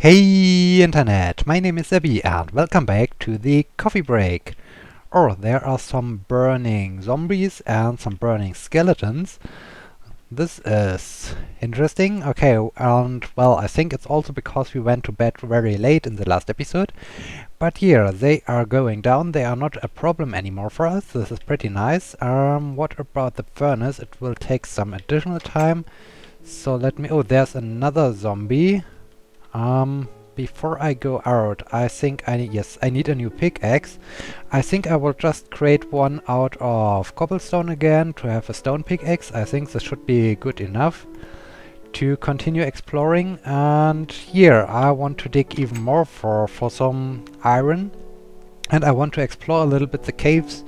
Hey Internet, my name is Sebbi and welcome back to the coffee break. Oh, there are some burning zombies and some burning skeletons. This is interesting. Okay, and well, I think it's also because we went to bed very late in the last episode. But here, they are going down. They are not a problem anymore for us. This is pretty nice. What about the furnace? It will take some additional time. So let me... Oh, there's another zombie. Before I go out, I think I need a new pickaxe. I think I will just create one out of cobblestone again to have a stone pickaxe. I think this should be good enough to continue exploring. And here, I want to dig even more for some iron. And I want to explore a little bit the caves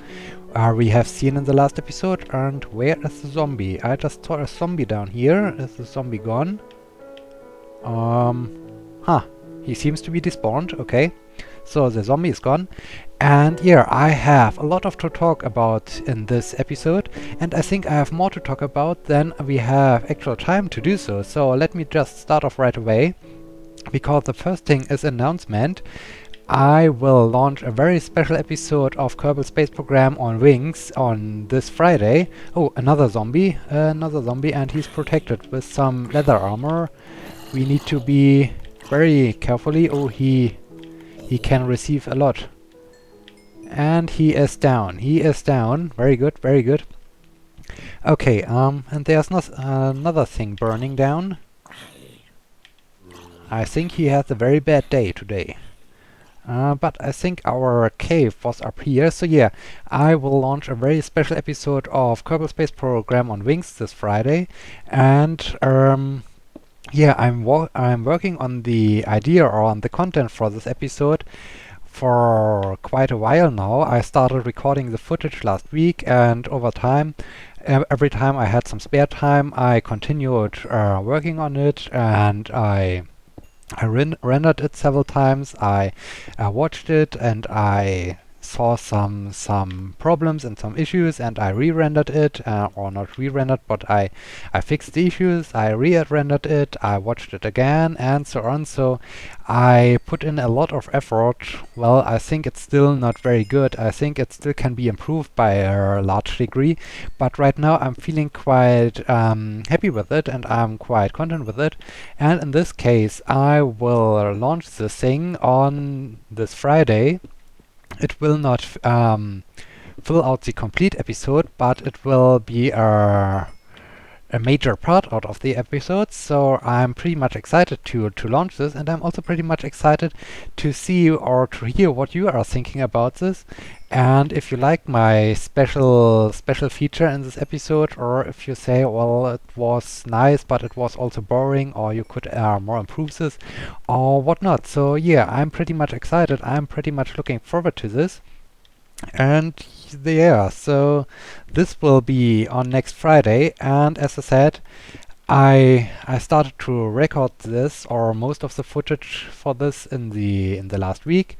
we have seen in the last episode. And where is the zombie? I just saw a zombie down here. Is the zombie gone? Huh. He seems to be despawned, okay. So the zombie is gone. And yeah, I have a lot to talk about in this episode. And I think I have more to talk about than we have actual time to do so. So let me just start off right away. Because the first thing is announcement. I will launch a very special episode of Kerbal Space Program on Wings on this Friday. Oh, another zombie, and he's protected with some leather armor. We need to be very carefully. Oh, he can receive a lot. And he is down. He is down. Very good, very good. Okay, and there's another thing burning down. I think he has a very bad day today. But I think our cave was up here, so yeah, I will launch a very special episode of Kerbal Space Program on Wings this Friday, and yeah, I'm working on the idea or on the content for this episode for quite a while now. I started recording the footage last week, and over time, every time I had some spare time, I continued working on it, and I rendered it several times. I watched it and I saw some problems and some issues, and I re-rendered it, or not re-rendered, but I fixed the issues, I re-rendered it, I watched it again, and so on. So I put in a lot of effort. Well, I think it's still not very good. I think it still can be improved by a large degree, but right now I'm feeling quite happy with it, and I'm quite content with it. And in this case, I will launch this thing on this Friday. It will not fill out the complete episode, but it will be a major part out of the episode. So I'm pretty much excited to launch this, and I'm also pretty much excited to see or to hear what you are thinking about this. And if you like my special feature in this episode, or if you say, well, it was nice, but it was also boring, or you could more improve this, or whatnot. So yeah, I'm pretty much excited. I'm pretty much looking forward to this. And yeah, so this will be on next Friday. And as I said, I started to record this or most of the footage for this in the last week,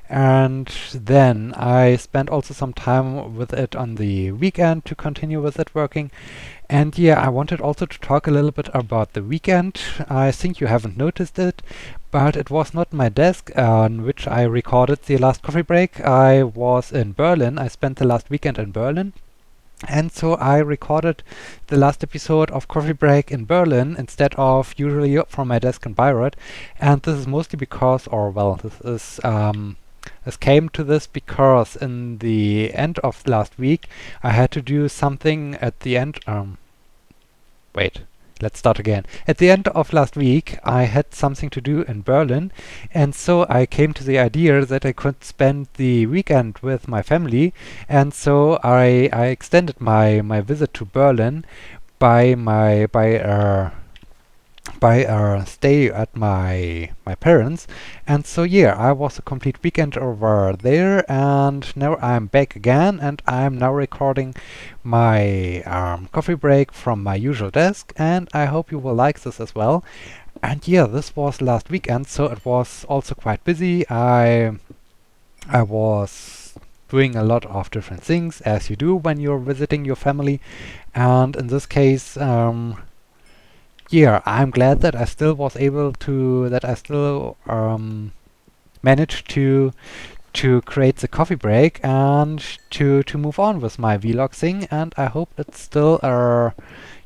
and then I spent also some time with it on the weekend to continue with it working. And yeah, I wanted also to talk a little bit about the weekend. I think you haven't noticed it, but it was not my desk on which I recorded the last coffee break. I was in Berlin. I spent the last weekend in Berlin. And so I recorded the last episode of Coffee Break in Berlin instead of usually from my desk in Bayreuth. And this is mostly because, or well, this came to this because in the end of last week I had to do something at the end. Wait. Let's start again. At the end of last week, I had something to do in Berlin, and so I came to the idea that I could spend the weekend with my family, and so I extended my visit to Berlin by stay at my parents. And so yeah, I was a complete weekend over there, and now I'm back again, and I'm now recording my coffee break from my usual desk, and I hope you will like this as well. And yeah, this was last weekend, so it was also quite busy. I was doing a lot of different things, as you do when you're visiting your family, and in this case, yeah, I'm glad that I still was able to, that I still managed to create the coffee break and to move on with my vlog thing. And I hope it's still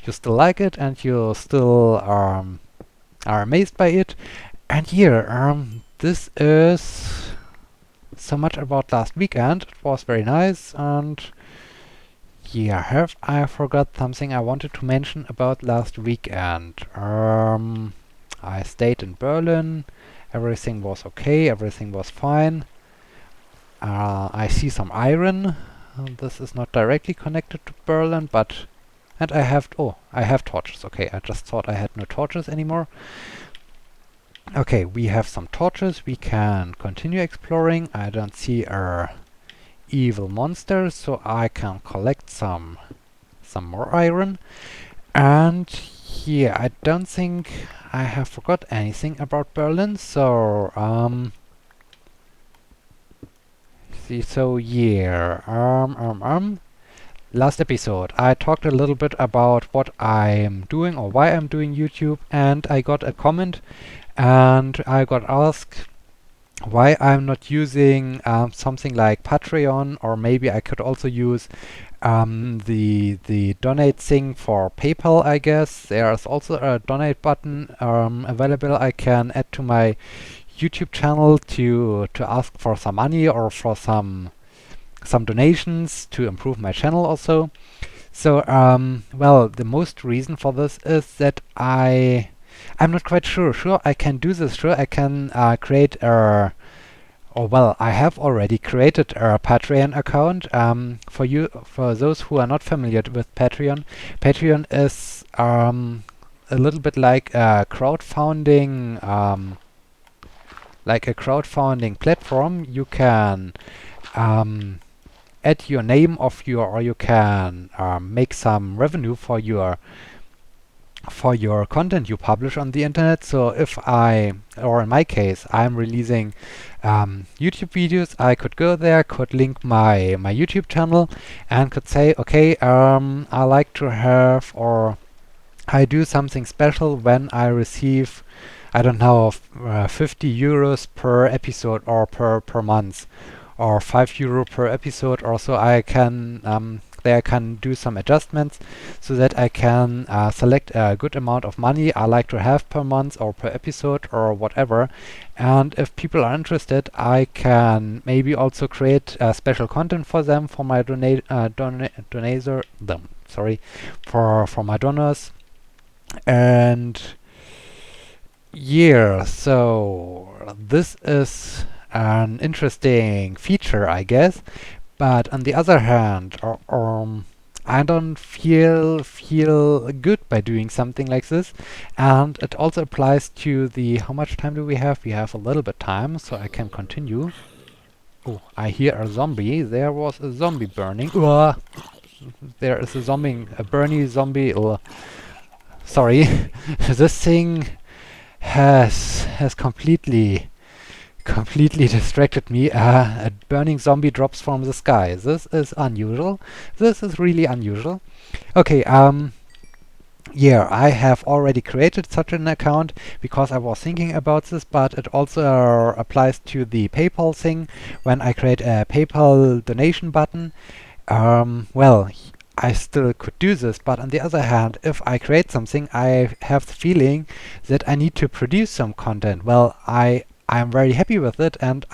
you still like it and you still are amazed by it. And yeah, this is so much about last weekend. It was very nice. And yeah, have I forgot something I wanted to mention about last weekend? I stayed in Berlin. Everything was okay. Everything was fine. I see some iron. This is not directly connected to Berlin, but and I have torches. Okay, I just thought I had no torches anymore. Okay, we have some torches. We can continue exploring. I don't see a evil monster, so I can collect some more iron. And yeah, I don't think I have forgot anything about Berlin. So yeah, last episode I talked a little bit about what I'm doing or why I'm doing YouTube, and I got a comment and I got asked why I'm not using something like Patreon, or maybe I could also use the donate thing for PayPal. I guess there's also a donate button available. I can add to my YouTube channel to ask for some money or for some donations to improve my channel also. So well, the most reason for this is that I'm not quite sure. Sure, I can do this. Sure, I can create a, or well, I have already created a Patreon account. For those who are not familiar with Patreon, Patreon is a little bit like a crowdfunding, platform. You can add your name of your, or you can make some revenue for your content you publish on the internet. So if or in my case, I'm releasing YouTube videos, I could go there, could link my YouTube channel, and could say, okay, I like to have, or I do something special when I receive, I don't know, 50 euros per episode or per month, or 5 euro per episode, or so. I can there I can do some adjustments so that I can select a good amount of money I like to have per month or per episode or whatever. And if people are interested, I can maybe also create special content for them, for my for my donors. And yeah, so this is an interesting feature, I guess. But on the other hand, I don't feel good by doing something like this, and it also applies to the, how much time do we have? We have a little bit time, so I can continue. Oh, I hear a zombie. There was a zombie burning. There is a burning zombie. Sorry, this thing has completely distracted me. A burning zombie drops from the sky. This is unusual. This is really unusual. Okay, yeah, I have already created such an account because I was thinking about this, but it also applies to the PayPal thing. When I create a PayPal donation button, well, I still could do this, but on the other hand, if I create something, I have the feeling that I need to produce some content. Well, I'm very happy with it, and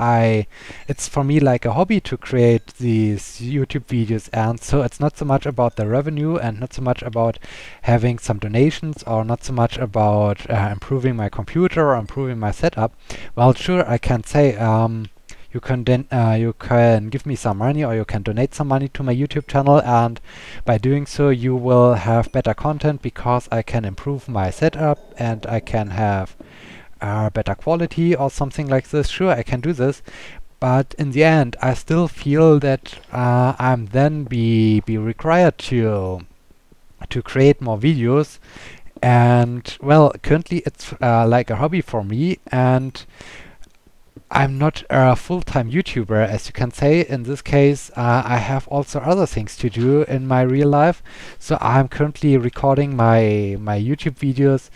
it's for me like a hobby to create these YouTube videos, and so it's not so much about the revenue and not so much about having some donations, or not so much about improving my computer or improving my setup. Well, sure, I can say you can give me some money, or you can donate some money to my YouTube channel, and by doing so you will have better content because I can improve my setup and I can have better quality or something like this. Sure, I can do this, but in the end, I still feel that I'm then be required to create more videos. And well, currently it's like a hobby for me, and I'm not a full-time YouTuber, as you can say. In this case, I have also other things to do in my real life. So I'm currently recording my YouTube videos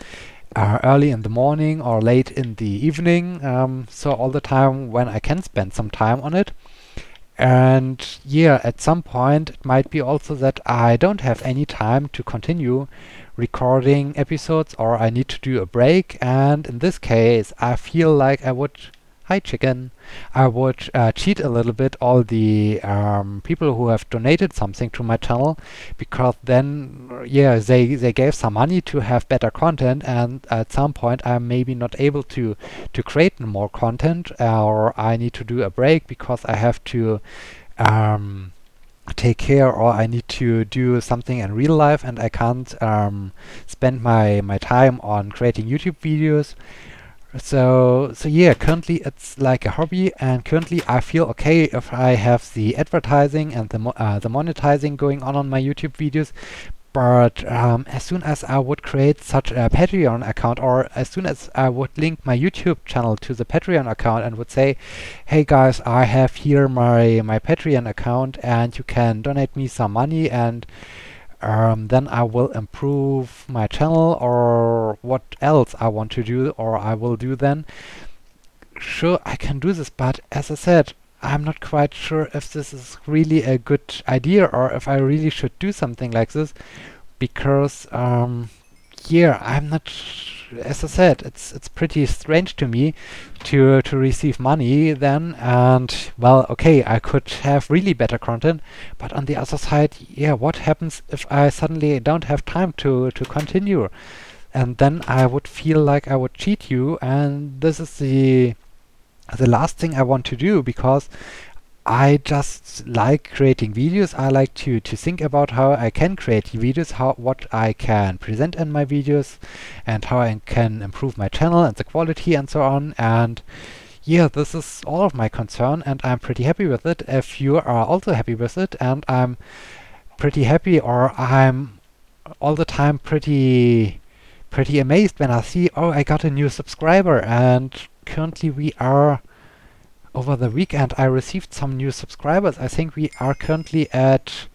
early in the morning or late in the evening. So all the time when I can spend some time on it. And yeah, at some point it might be also that I don't have any time to continue recording episodes or I need to do a break. And in this case, I feel like I would, hi chicken, I would cheat a little bit all the people who have donated something to my channel, because then, yeah, they gave some money to have better content, and at some point I'm maybe not able to create more content, or I need to do a break because I have to um, take care, or I need to do something in real life and I can't spend my time on creating YouTube videos. So yeah, currently it's like a hobby, and currently I feel okay if I have the advertising and the monetizing going on my YouTube videos. But as soon as I would create such a Patreon account, or as soon as I would link my YouTube channel to the Patreon account and would say, hey guys, I have here my Patreon account and you can donate me some money, and then I will improve my channel or what else I want to do, or I will do then. Sure, I can do this, but as I said, I'm not quite sure if this is really a good idea or if I really should do something like this, because yeah, I'm not. As I said, it's pretty strange to me to receive money then, and well, okay, I could have really better content, but on the other side, yeah, what happens if I suddenly don't have time to continue? And then I would feel like I would cheat you, and this is the last thing I want to do, because I just like creating videos. I like to think about how I can create videos, what I can present in my videos, and how I can improve my channel and the quality and so on. And yeah, this is all of my concern, and I'm pretty happy with it. If you are also happy with it, and I'm pretty happy, or I'm all the time pretty amazed when I see, oh, I got a new subscriber, and currently we are over the weekend I received some new subscribers. I think we are currently at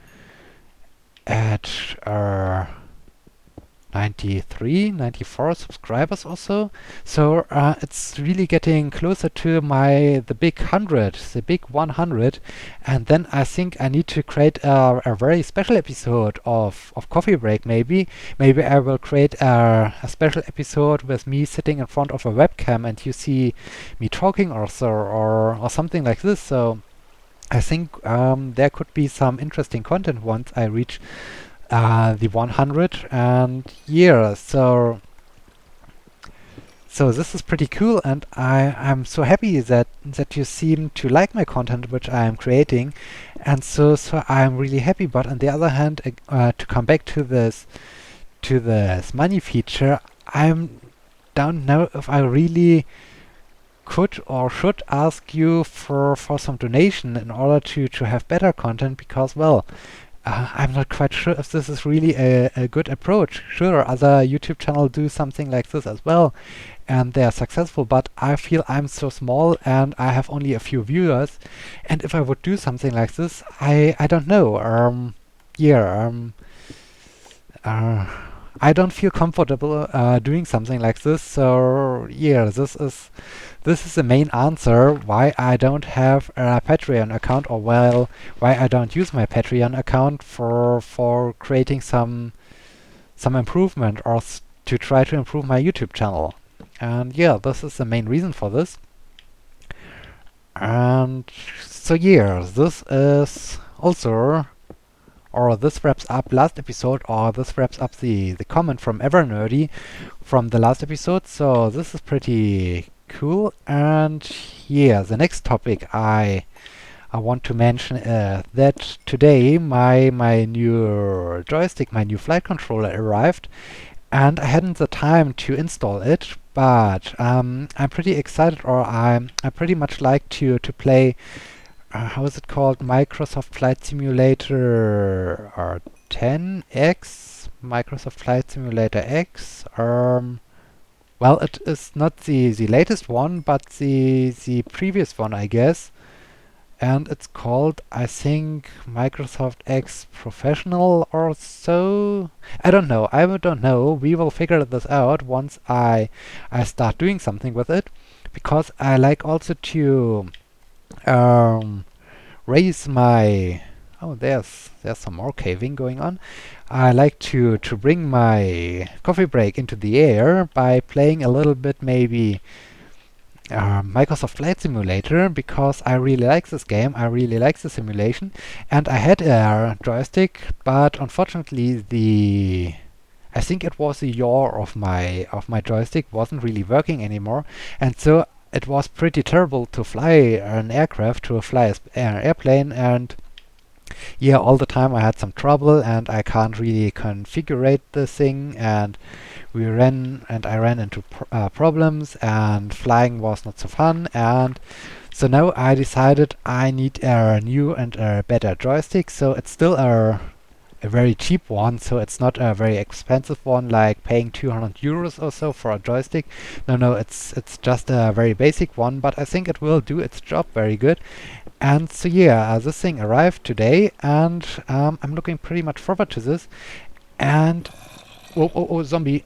93, 94 subscribers or so. So it's really getting closer to the big 100, the big 100. And then I think I need to create a very special episode of Coffee Break, maybe. Maybe I will create a special episode with me sitting in front of a webcam and you see me talking or so, or something like this. So I think there could be some interesting content once I reach the 100. And yeah, so this is pretty cool, and I'm so happy that you seem to like my content which I am creating, and so I'm really happy. But on the other hand, to come back to this money feature, I don't know if I really could or should ask you for some donation in order to have better content, because well, I'm not quite sure if this is really a good approach. Sure, other YouTube channels do something like this as well, and they are successful, but I feel I'm so small and I have only a few viewers, and if I would do something like this, I don't know. Yeah, I don't feel comfortable doing something like this. So yeah, this is the main answer why I don't have a Patreon account, or well, why I don't use my Patreon account for creating some improvement, or to try to improve my YouTube channel. And yeah, this is the main reason for this. And so yeah, this is also, or this wraps up last episode, or this wraps up the comment from Evernerdy from the last episode. So this is pretty cool. And yeah, the next topic I want to mention that today my new joystick, my new flight controller arrived, and I hadn't the time to install it, but I'm pretty excited, or I pretty much like to play how is it called? Microsoft Flight Simulator 10X? Microsoft Flight Simulator X? Well, it is not the latest one, but the previous one, I guess. And it's called, I think, Microsoft X Professional or so. I don't know. I don't know. We will figure this out once I start doing something with it, because I like also to um, raise my. Oh, there's some more caving going on. I like to bring my coffee break into the air by playing a little bit, maybe Microsoft Flight Simulator, because I really like this game. I really like the simulation, and I had a joystick, but unfortunately I think it was the yaw of my joystick wasn't really working anymore, and so it was pretty terrible to fly an aircraft, to fly an airplane, and yeah, all the time I had some trouble, and I can't really configure the thing, and I ran into problems, and flying was not so fun, and so now I decided I need a new and a better joystick. So it's still a very cheap one, so it's not a very expensive one, like paying 200 euros or so for a joystick. No, it's just a very basic one, but I think it will do its job very good. And so yeah, this thing arrived today, and I'm looking pretty much forward to this. And oh, zombie!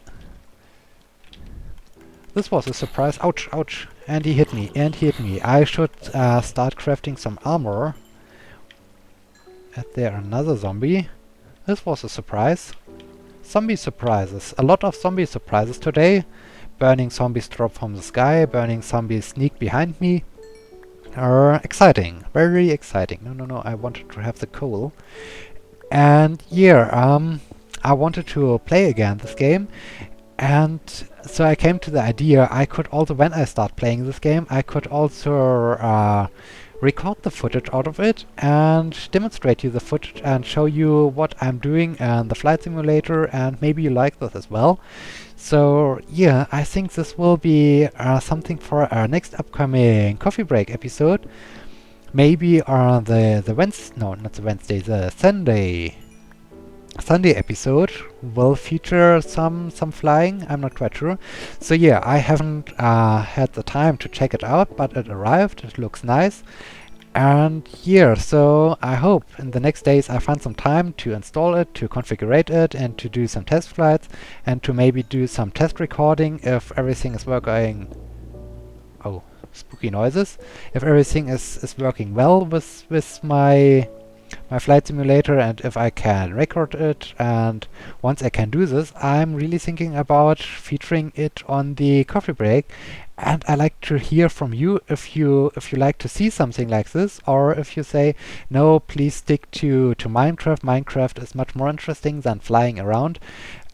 This was a surprise. Ouch, ouch! And he hit me, and he hit me. I should start crafting some armor. And there another zombie. This was a surprise. Zombie surprises. A lot of zombie surprises today. Burning zombies drop from the sky. Burning zombies sneak behind me. Exciting. Very exciting. No. I wanted to have the coal. And yeah, I wanted to play again this game. And so I came to the idea I could also, when I start playing this game, I could also record the footage out of it and demonstrate you the footage and show you what I'm doing in the flight simulator, and maybe you like this as well. So yeah, I think this will be something for our next upcoming coffee break episode. Maybe the Wednesday, no, not the Wednesday, the Sunday episode will feature some flying. I'm not quite sure. So yeah, I haven't had the time to check it out, but it arrived. It looks nice. And yeah, so I hope in the next days I find some time to install it, to configure it, and to do some test flights, and to maybe do some test recording if everything is working. Oh, spooky noises. If everything is working well with my flight simulator, and if I can record it. And once I can do this, I'm really thinking about featuring it on the coffee break. And I like to hear from you if you like to see something like this, or if you say no, please stick to Minecraft. Minecraft is much more interesting than flying around.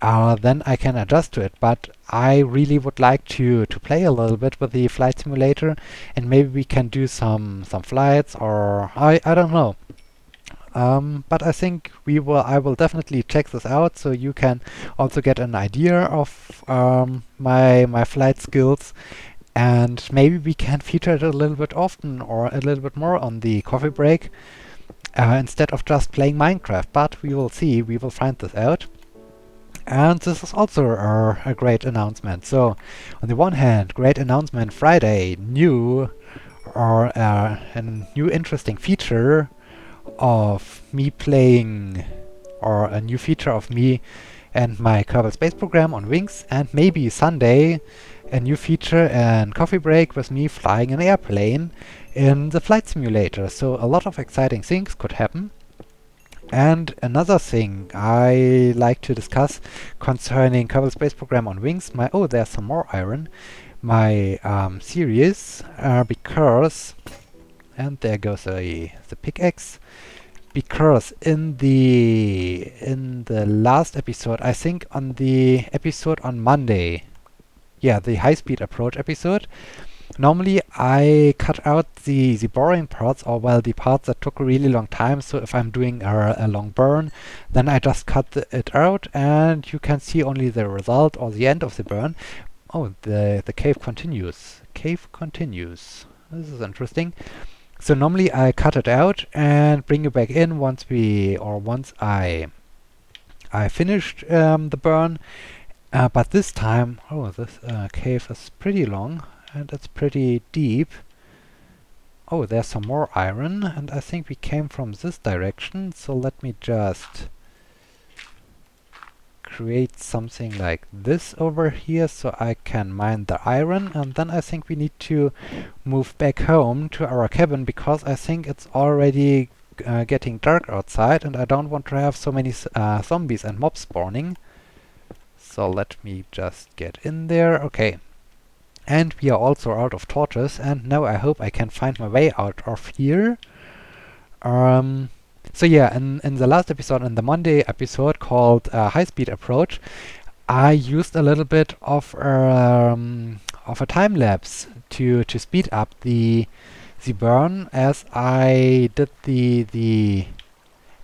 Then I can adjust to it. But I really would like to play a little bit with the flight simulator, and maybe we can do some flights, or I don't know. But I think I will definitely check this out, so you can also get an idea of my flight skills, and maybe we can feature it a little bit often or a little bit more on the coffee break instead of just playing Minecraft. But we will see. We will find this out. And this is also a great announcement. So on the one hand, great announcement Friday, new or a new interesting feature of me playing, or a new feature of me and my Kerbal Space Program on Wings, and maybe Sunday a new feature and coffee break with me flying an airplane in the flight simulator. So a lot of exciting things could happen. And another thing I like to discuss concerning Kerbal Space Program on Wings, oh, there's some more iron, my series, because, and there goes the pickaxe. Because in the last episode, I think on the episode on Monday, yeah, the high-speed approach episode, normally I cut out the boring parts, or well, the parts that took a really long time. So if I'm doing a long burn, then I just cut it out, and you can see only the result or the end of the burn. Oh, the cave continues. Cave continues. This is interesting. So normally I cut it out and bring it back in once I finished the burn. But this time, oh, this cave is pretty long and it's pretty deep. Oh, there's some more iron, and I think we came from this direction, so let me just create something like this over here so I can mine the iron, and then I think we need to move back home to our cabin because I think it's already getting dark outside and I don't want to have so many zombies and mobs spawning. So let me just get in there. Okay. And we are also out of torches, and now I hope I can find my way out of here. So yeah, in the last episode, in the Monday episode called High Speed Approach, I used a little bit of a time lapse to speed up the burn as I did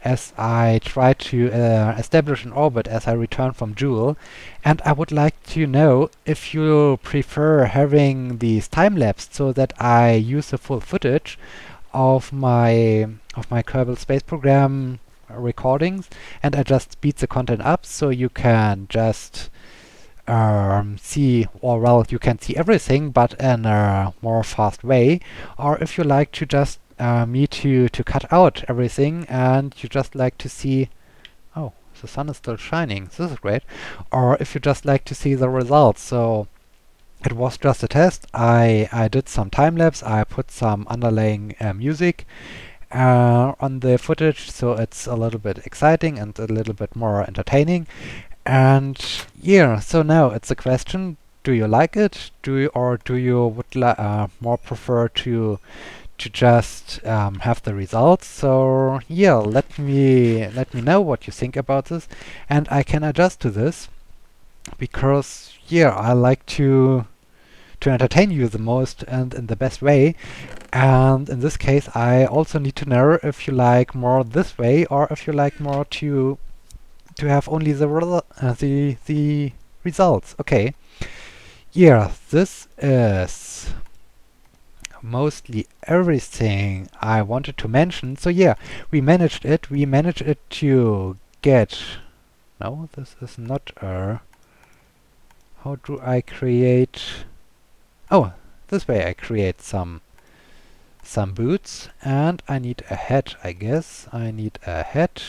as I try to establish an orbit as I return from Joule. And I would like to know if you prefer having these time-lapsed so that I use the full footage of my Kerbal Space Program recordings, and I just speed the content up so you can just see, or well, you can see everything, but in a more fast way. Or if you like to just me to cut out everything and you just like to see, oh, the sun is still shining, this is great. Or if you just like to see the results. So it was just a test. I did some time lapse, I put some underlying music on the footage, so it's a little bit exciting and a little bit more entertaining. And yeah, so now it's a question: do you like it? Do you would more prefer to just have the results? So yeah, let me know what you think about this, and I can adjust to this because yeah, I like to entertain you the most and in the best way. And in this case, I also need to know if you like more this way or if you like more to have only the the results. Okay. Yeah, this is mostly everything I wanted to mention. So yeah, we managed it. We managed it to get... No, this is not a... How do I create... Oh, this way I create some boots, and I need a hat, I guess. I need a hat,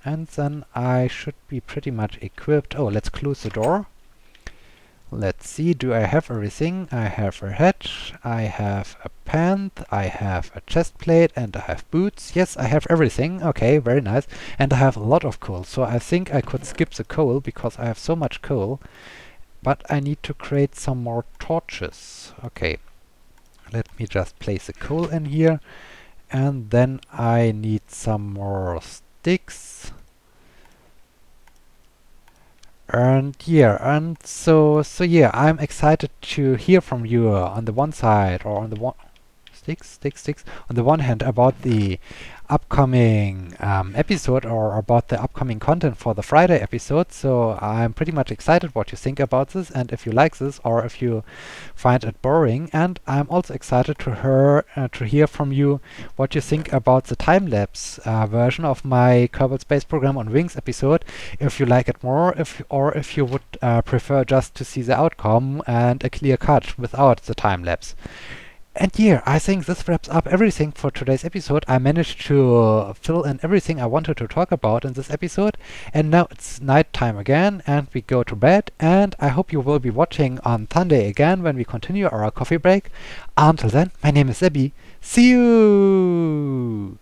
and then I should be pretty much equipped. Oh, let's close the door. Let's see, do I have everything? I have a hat, I have a pant, I have a chest plate, and I have boots. Yes, I have everything. Okay, very nice. And I have a lot of coal, so I think I could skip the coal because I have so much coal. But I need to create some more torches. Okay, let me just place a coal in here. And then I need some more sticks. And yeah, and so yeah, I'm excited to hear from you on the one side, or on the one... Sticks. On the one hand, about the upcoming episode, or about the upcoming content for the Friday episode. So I'm pretty much excited what you think about this, and if you like this, or if you find it boring. And I'm also excited to hear from you what you think about the time-lapse version of my Kerbal Space Program on Wings episode. If you like it more, or if you would prefer just to see the outcome and a clear cut without the time-lapse. And yeah, I think this wraps up everything for today's episode. I managed to fill in everything I wanted to talk about in this episode. And now it's night time again, and we go to bed. And I hope you will be watching on Sunday again when we continue our coffee break. Until then, my name is Sebbi. See you!